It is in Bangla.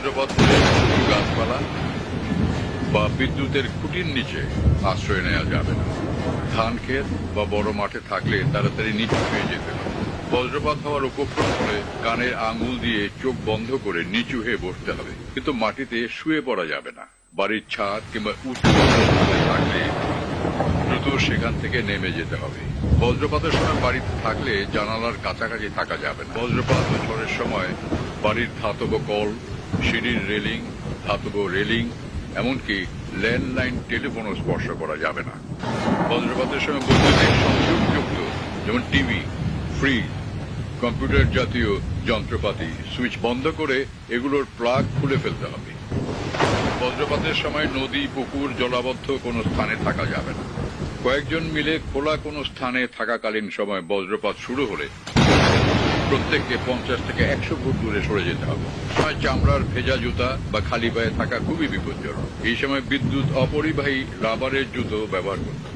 বজ্রপাত গাছপালা বা বিদ্যুতের খুঁটির নিচে আশ্রয় নেওয়া যাবে না। ধান ক্ষেত বা বড় মাঠে থাকলে তাড়াতাড়ি নিচু হয়ে যেতে হবে। বজ্রপাত হওয়ার উপক্রম হলে কানের আঙুল দিয়ে চোখ বন্ধ করে নিচু হয়ে বসতে হবে, কিন্তু মাটিতে শুয়ে পড়া যাবে না। বাড়ির ছাদ কিংবা উঁচু থাকলে দ্রুত সেখান থেকে নেমে যেতে হবে। বজ্রপাতের সময় বাড়িতে থাকলে জানালার কাছাকাছি থাকা যাবে না। বজ্রপাত ও ঝড়ের সময় বাড়ির ধাতব কল, সিঁড়ির রেলিং, ধাতব রেলিং, এমনকি ল্যান্ডলাইন টেলিফোনও স্পর্শ করা যাবে না। বজ্রপাতের সময় বৈদ্যুতিক সংযোগযুক্ত যেমন টিভি, ফ্রিজ, কম্পিউটার জাতীয় যন্ত্রপাতি সুইচ বন্ধ করে এগুলোর প্লাগ খুলে ফেলতে হবে। বজ্রপাতের সময় নদী, পুকুর, জলাবদ্ধ কোনো স্থানে থাকা যাবে না। কয়েকজন মিলে খোলা কোনো স্থানে থাকাকালীন সময় বজ্রপাত শুরু হলে প্রত্যেককে 50 থেকে 100 ফুট দূরে সরে যেতে হবে। চামড়ার ভেজা জুতা বা খালি পায়ে থাকা খুবই বিপজ্জনক। এই সময় বিদ্যুৎ অপরিবাহী রাবারের জুতো ব্যবহার করতে হবে।